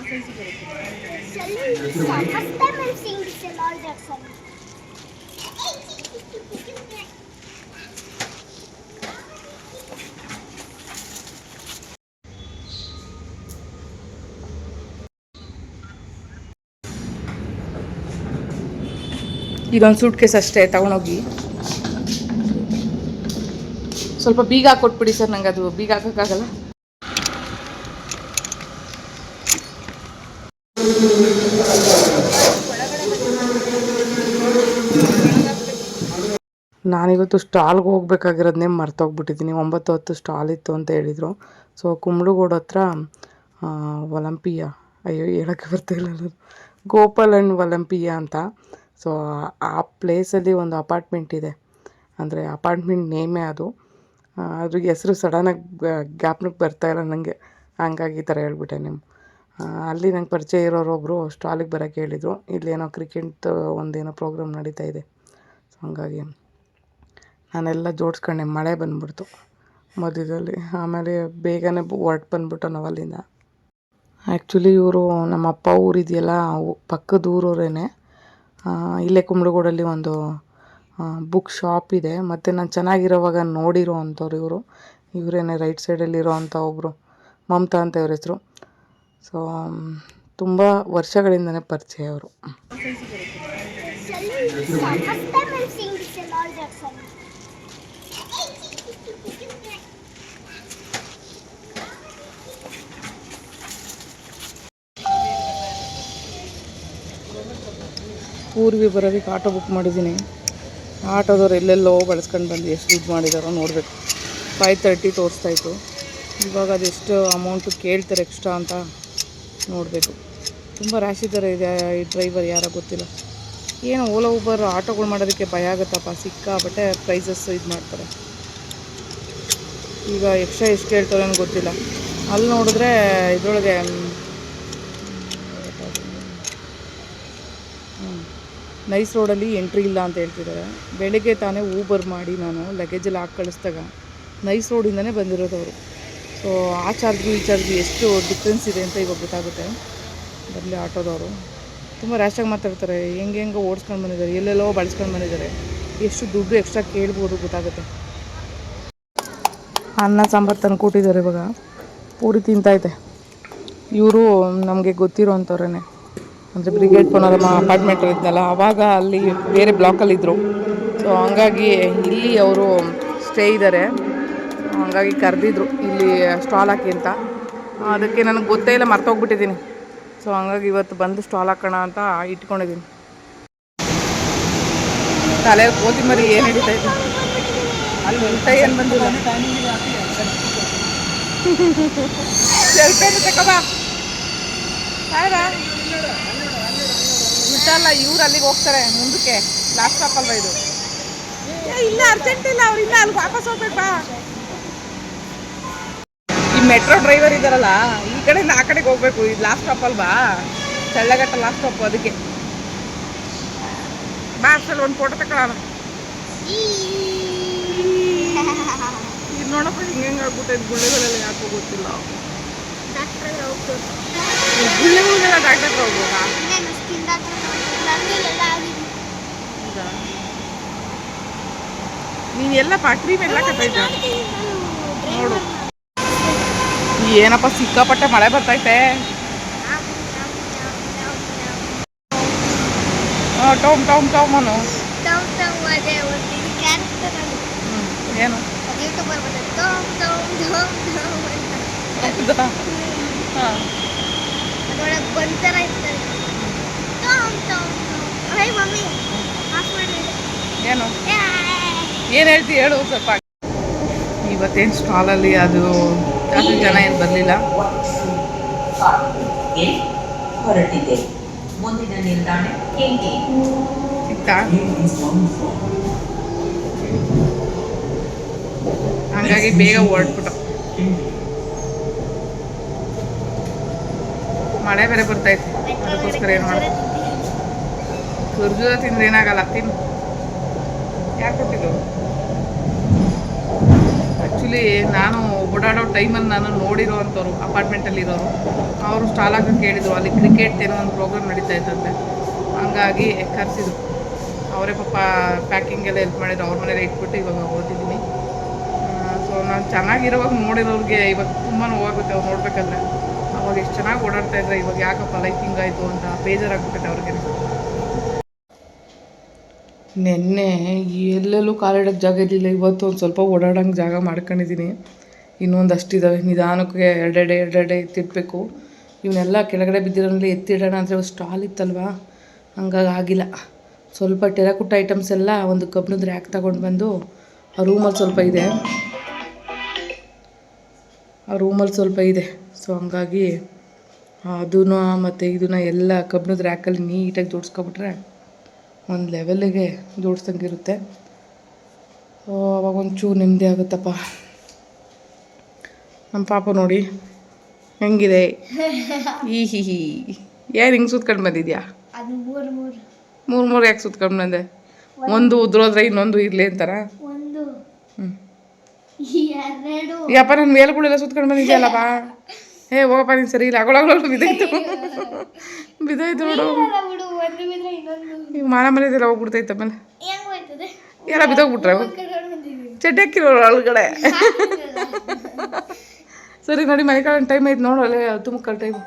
First time I'm seeing this in all that song. ಇದೊಂದು suit case ಅಷ್ಟೇ ತಗೊಂಡೋಗಿ ಸ್ವಲ್ಪ ಬೀಗ ಹಾಕೊಟ್ಬಿಡಿ ಸರ್. ನಂಗೆ ಅದು ಬೀಗ ಹಾಕೋಕ್ಕಾಗಲ್ಲ. ನಾನಿವತ್ತು ಸ್ಟಾಲ್ಗೆ ಹೋಗ್ಬೇಕಾಗಿರೋದನ್ನೇ ಮರ್ತೋಗ್ಬಿಟ್ಟಿದ್ದೀನಿ. 9:10 ಸ್ಟಾಲ್ ಇತ್ತು ಅಂತ ಹೇಳಿದರು. ಸೊ ಕುಂಬ್ಳಗೋಡು ಹತ್ರ ಒಲಂಪಿಯಾ, ಅಯ್ಯೋ ಹೇಳೋಕ್ಕೆ ಬರ್ತಾಯಿಲ್ಲ, ಗೋಪಾಲ್ ಆ್ಯಂಡ್ ಒಲಂಪಿಯಾ ಅಂತ. ಸೊ ಆ ಪ್ಲೇಸಲ್ಲಿ ಒಂದು ಅಪಾರ್ಟ್ಮೆಂಟ್ ಇದೆ. ಅಂದರೆ ಅಪಾರ್ಟ್ಮೆಂಟ್ ನೇಮೇ ಅದು. ಅದ್ರಿಗೆ ಹೆಸರು ಸಡನ್ನಾಗಿ ಜ್ಞಾಪನಕ್ಕೆ ಬರ್ತಾಯಿಲ್ಲ ನನಗೆ, ಹಂಗಾಗಿ ಈ ಥರ ಹೇಳ್ಬಿಟ್ಟೆ ನಿಮ್ಮ. ಅಲ್ಲಿ ನಂಗೆ ಪರಿಚಯ ಇರೋರೊಬ್ಬರು ಸ್ಟಾಲಿಗೆ ಬರೋಕ್ಕೆ ಹೇಳಿದರು. ಇಲ್ಲೇನೋ ಕ್ರಿಕೆಟ್ ಒಂದೇನೋ ಪ್ರೋಗ್ರಾಮ್ ನಡೀತಾ ಇದೆ. ಸೊ ಹಂಗಾಗಿ ನಾನೆಲ್ಲ ಜೋಡಿಸ್ಕೊಂಡೆ. ಮಳೆ ಬಂದ್ಬಿಡ್ತು ಮಧ್ಯದಲ್ಲಿ. ಆಮೇಲೆ ಬೇಗನೆ ಹೊರ್ಟು ಬಂದ್ಬಿಟ್ಟು ನಾವು ಅಲ್ಲಿಂದ. ಆ್ಯಕ್ಚುಲಿ ಇವರು ನಮ್ಮ ಅಪ್ಪ ಊರಿದೆಯಲ್ಲ, ಪಕ್ಕದ ಊರವರೇನೆ. ಇಲ್ಲೇ ಕುಂಬ್ಳಗೋಡಲ್ಲಿ ಒಂದು ಬುಕ್ ಶಾಪ್ ಇದೆ. ಮತ್ತು ನಾನು ಚೆನ್ನಾಗಿರೋವಾಗ ನೋಡಿರೋ ಅಂಥವ್ರು ಇವರೇನೆ. ರೈಟ್ ಸೈಡಲ್ಲಿರೋ ಅಂಥ ಒಬ್ಬರು ಮಮತಾ ಅಂತ ಇವ್ರ ಹೆಸರು. ಸೊ ತುಂಬ ವರ್ಷಗಳಿಂದನೇ ಪರಿಚಯ ಅವರು. First time I'm seeing this in all that song. ಊರಿಗೆ ಬರೋದಕ್ಕೆ ಆಟೋ ಬುಕ್ ಮಾಡಿದ್ದೀನಿ. ಆಟೋದವ್ರು ಎಲ್ಲೆಲ್ಲೋ ಬಳಸ್ಕೊಂಡು ಬಂದು ಎಷ್ಟು ದುಡ್ಡು ಮಾಡಿದಾರೋ ನೋಡಬೇಕು. 5:30 ತೋರಿಸ್ತಾಯಿತ್ತು. ಇವಾಗ ಅದೆಷ್ಟು ಅಮೌಂಟು ಕೇಳ್ತಾರೆ ಎಕ್ಸ್ಟ್ರಾ ಅಂತ ನೋಡಬೇಕು. ತುಂಬ ರ್ಯಾಶ್ ಇದ್ದಾರೆ. ಈ ಡ್ರೈವರ್ ಯಾರೋ ಗೊತ್ತಿಲ್ಲ. ಏನು ಓಲಾ ಊಬರ್ ಆಟೋಗಳು ಮಾಡೋದಕ್ಕೆ ಭಯ ಆಗುತ್ತಪ್ಪ. ಸಿಕ್ಕಾಪಟ್ಟೆ ಪ್ರೈಸಸ್ ಇದು ಮಾಡ್ತಾರೆ. ಈಗ ಎಕ್ಸ್ಟ್ರಾ ಎಷ್ಟು ಕೇಳ್ತಾರೆ ಅನ್ನೋ ಗೊತ್ತಿಲ್ಲ. ಅಲ್ಲಿ ನೋಡಿದ್ರೆ ಇದರೊಳಗೆ ನೈಸ್ ರೋಡಲ್ಲಿ ಎಂಟ್ರಿ ಇಲ್ಲ ಅಂತ ಹೇಳ್ತಿದ್ದಾರೆ. ಬೆಳಗ್ಗೆ ತಾನೇ ಊಬರ್ ಮಾಡಿ ನಾನು ಲಗೇಜಲ್ಲಿ ಹಾಕಿ ಕಳಿಸ್ದಾಗ ನೈಸ್ ರೋಡಿಂದನೇ ಬಂದಿರೋದವರು. ಸೊ ಆ ಚಾರ್ಜ್ಗೂ ಈ ಚಾರ್ಜ್ಗೂ ಎಷ್ಟು ಡಿಫ್ರೆನ್ಸ್ ಇದೆ ಅಂತ ಇವಾಗ ಗೊತ್ತಾಗುತ್ತೆ. ಬರಲಿ ಆಟೋದವರು. ತುಂಬ ರ್ಯಾಶಾಗಿ ಮಾತಾಡ್ತಾರೆ. ಹೆಂಗೆ ಓಡಿಸ್ಕೊಂಡು ಬಂದಿದ್ದಾರೆ, ಎಲ್ಲೆಲ್ಲೋ ಬಳಸ್ಕೊಂಡು ಬಂದಿದ್ದಾರೆ. ಎಷ್ಟು ದುಡ್ಡು ಎಕ್ಸ್ಟ್ರಾ ಕೇಳ್ಬೋದು ಗೊತ್ತಾಗುತ್ತೆ. ಅನ್ನ ಸಾಂಬಾರು ತಂದು ಕೊಟ್ಟಿದ್ದಾರೆ. ಇವಾಗ ಪೂರಿ ತಿಂತಾಯಿದೆ. ಇವರು ನಮಗೆ ಗೊತ್ತಿರೋ ಅಂಥವ್ರೇ. ಅಂದರೆ ಬ್ರಿಗೇಡ್ ಪುನರಮ್ಮ ಅಪಾರ್ಟ್ಮೆಂಟ್ ಇದ್ನಲ್ಲ, ಆವಾಗ ಅಲ್ಲಿ ಬೇರೆ ಬ್ಲಾಕಲ್ಲಿದ್ದರು. ಸೊ ಹಂಗಾಗಿ ಇಲ್ಲಿ ಅವರು ಸ್ಟೇ ಇದ್ದಾರೆ. ಹಂಗಾಗಿ ಕರೆದಿದ್ರು ಇಲ್ಲಿ ಸ್ಟಾಲ್ ಹಾಕಿ ಅಂತ. ಅದಕ್ಕೆ ನನಗೆ ಗೊತ್ತೇ ಇಲ್ಲ, ಮರ್ತೋಗ್ಬಿಟ್ಟಿದ್ದೀನಿ. ಸೊ ಹಂಗಾಗಿ ಇವತ್ತು ಬಂದು ಸ್ಟಾಲ್ ಹಾಕೋಣ ಅಂತ ಇಟ್ಕೊಂಡಿದ್ದೀನಿ. ತಲೆಯಲ್ಲಿ ಕೋತಿ ಮರಿ ಏನು ಹಿಡಿತಾ ಇತ್ತು ಅಲ್ಲಿ ಊಟ ಏನು ಬಂದಿಲ್ಲ. ಸೆಲ್ಫೇನು ತಗೋಬಾ ಆಯ್ತಾ? ಬಿಟ್ಟಲ್ಲ, ಇವ್ರು ಅಲ್ಲಿಗೆ ಹೋಗ್ತಾರೆ ಮುಂದಕ್ಕೆ. ಲಾಸ್ಟ್ ಸ್ಟಾಪ್ ಅಲ್ವಾ ಇದು? ಇಲ್ಲ ಅರ್ಜೆಂಟ್ ಇಲ್ಲ, ಅವ್ರು ಇಲ್ಲ ಅಲ್ಲಿ ವಾಪಸ್ ಹೋಗ್ಬೇಕಾ. ಈ ಮೆಟ್ರೋ ಡ್ರೈವರ್ ಇದ್ದಾರಲ್ಲ, ಈ ಕಡೆಯಿಂದ ಆ ಕಡೆಗೆ ಹೋಗ್ಬೇಕು. ಇದು ಲಾಸ್ಟ್ ಸ್ಟಾಪ್ ಅಲ್ವಾ, ಚಳ್ಳಘಟ್ಟ ಲಾಸ್ಟ್ ಸ್ಟಾಪ್. ಅದಕ್ಕೆ ಬಾ, ಅಷ್ಟಲ್ಲಿ ಒಂದು ಫೋಟೋ ತಗೊಳ್ಳೋಣ. ಇದು ನೋಡಪ್ಪ ಹಿಂಗೆ ಆಗ್ಬಿಟ್ಟೈತೆ. ಗುಳ್ಳೆಗಳೆಲ್ಲ ಯಾಕೋ ಗೊತ್ತಿಲ್ಲ. ಗುಳ್ಳೆಗಳಿಗೆಲ್ಲ ಡಾಕ್ಟರ್ ಹತ್ರ ಹೋಗ್ಬೋದಾ? ನೀನು ಎಲ್ಲ ಕ್ರೀಮ್ ಎಲ್ಲ ಕಟ್ಟೈತೆ ನೋಡು. ಏನಪ್ಪ ಸಿಕ್ಕಾಪಟ್ಟೆ ಮಳೆ ಬರ್ತೈತೆ. ಟೌಮ್ ಟೌಮ್ ಟೌಮ್ ಅನು ಏನು ಏನು ಏನು ಹೇಳ್ತಿ ಹೇಳು ಸ್ವಲ್ಪ. ಇವತ್ತೇನು ಸ್ಟಾಲಲ್ಲಿ ಅದು ಜಾಸ್ತಿ ಜನ ಏನು ಬರಲಿಲ್ಲ. ಸಿಕ್ತಾ? ಹಂಗಾಗಿ ಬೇಗ ಹೊರಟ್ಬಿಟ್ಟು. ಮಳೆ ಬೇರೆ ಬರ್ತೈತೆ, ಅದಕ್ಕೋಸ್ಕರ ಏನು ಮಾಡೋದು. ಖರ್ಜೂರ ತಿಂದ್ರೆ ಏನಾಗಲ್ಲ, ತಿನ್ನು. ಯಾಕೆ ಕೊಟ್ಟಿದ್ದು? ಆ್ಯಕ್ಚುಲಿ ನಾನು ಒಬ್ಬಳು ಓಡಾಡೋ ಟೈಮಲ್ಲಿ ನಾನು ನೋಡಿರೋ ಅಂಥವ್ರು ಅಪಾರ್ಟ್ಮೆಂಟಲ್ಲಿ ಇರೋರು ಅವರು ಸ್ಟಾಲ್ ಹಾಕಕ್ಕೆ ಕೇಳಿದ್ರು. ಅಲ್ಲಿ ಕ್ರಿಕೆಟ್ ಏನೋ ಒಂದು ಪ್ರೋಗ್ರಾಮ್ ನಡೀತಾ ಇತ್ತಂತೆ, ಹಂಗಾಗಿ ಕರೆಸಿದ್ರು. ಅವರೇ ಪಾಪ ಪ್ಯಾಕಿಂಗೆಲ್ಲ ಹೆಲ್ಪ್ ಮಾಡಿದ್ರು. ಅವ್ರ ಮನೇಲಿ ಇಟ್ಬಿಟ್ಟು ಇವಾಗ ಓದಿದ್ದೀನಿ. ಸೊ ನಾನು ಚೆನ್ನಾಗಿರೋವಾಗ ನೋಡಿರೋರಿಗೆ ಇವಾಗ ತುಂಬಾ ನೋವಾಗುತ್ತೆ ಅವ್ರು ನೋಡ್ಬೇಕಾದ್ರೆ. ಅವಾಗ ಎಷ್ಟು ಚೆನ್ನಾಗಿ ಓಡಾಡ್ತಾ ಇದ್ರೆ, ಇವಾಗ ಯಾಕಪ್ಪ ಲೈಫ್ ಹಿಂಗಾಯಿತು ಅಂತ ಬೇಜಾರಾಗ್ಬಿಟ್ಟೈತೆ ಅವ್ರಿಗೆ. ನೆನ್ನೆ ಎಲ್ಲೆಲ್ಲೂ ಕಾಲಿಡೋಕ್ಕೆ ಜಾಗ ಇರಲಿಲ್ಲ. ಇವತ್ತು ಒಂದು ಸ್ವಲ್ಪ ಓಡಾಡೋಂಗೆ ಜಾಗ ಮಾಡ್ಕೊಂಡಿದ್ದೀನಿ. ಇನ್ನೊಂದು ಅಷ್ಟಿದ್ದಾವೆ, ನಿಧಾನಕ್ಕೆ ಎರಡೆರಡೆ ಎತ್ತಿಡಬೇಕು. ಇವನ್ನೆಲ್ಲ ಕೆಳಗಡೆ ಬಿದ್ದಿರೋದ್ರಲ್ಲಿ ಎತ್ತಿಡೋಣ ಅಂದರೆ ಸ್ಟಾಲ್ ಇತ್ತಲ್ವ, ಹಂಗಾಗಿ ಆಗಿಲ್ಲ. ಸ್ವಲ್ಪ ಟೆರಕುಟ್ಟ ಐಟಮ್ಸ್ ಎಲ್ಲ ಒಂದು ಕಬ್ಬಿಣದ ರ್ಯಾಕ್ ತಗೊಂಡು ಬಂದು ಆ ರೂಮಲ್ಲಿ ಸ್ವಲ್ಪ ಇದೆ. ಸೊ ಹಂಗಾಗಿ ಅದನ್ನು ಮತ್ತು ಇದನ್ನು ಎಲ್ಲ ಕಬ್ಬಿಣದ ರ್ಯಾಕಲ್ಲಿ ನೀಟಾಗಿ ಜೋಡಿಸ್ಕೊಬಿಟ್ರೆ ಒಂದು ಲೆವೆಲ್ಲಿಗೆ ಜೋಡಿಸ್ದಂಗಿರುತ್ತೆ. ಅವಾಗ ಒಂಚೂರು ನೆಮ್ಮದಿ ಆಗುತ್ತಪ್ಪ. ನಮ್ಮ ಪಾಪ ನೋಡಿ ಹೆಂಗಿದೆ, ಈ ಏನು ಹಿಂಗೆ ಸುತ್ಕೊಂಡು ಬಂದಿದ್ಯಾ? ಮೂರು ಯಾಕೆ ಸುತ್ಕೊಂಡು ಬಂದೆ? ಒಂದು ಉದ್ರೋದ್ರೆ ಇನ್ನೊಂದು ಇರಲಿ ಅಂತಾರ. ಯಪ್ಪ ನನ್ನ ಮೇಲ್ಗಳೆಲ್ಲ ಸುತ್ಕೊಂಡು ಬಂದಿದ್ಯಲ್ಲಪ್ಪ. ಹೋಗಪ್ಪ ನೀನು ಸರಿ ಇಲ್ಲ, ಅಗೊಳಗಳು ಬಿದ್ದೋಯ್ತು ನೋಡು. ಈಗ ಮನೆದೆಲ್ಲ ಹೋಗ್ಬಿಡ್ತೈತೆ. ಆಮೇಲೆ ಎಲ್ಲ ಬಿದ್ದೋಗ್ಬಿಟ್ರೆ ಚಡ್ಡಿ ಹಾಕಿರೋರು ಒಳಗಡೆ. ಸರಿ ನೋಡಿ, ಮನೆ ಕಡೆ ಟೈಮ್ ಆಯ್ತು ನೋಡು, ಅಲ್ಲೇ 10 ಮುಕ್ಕಾಲು ಟೈಮು.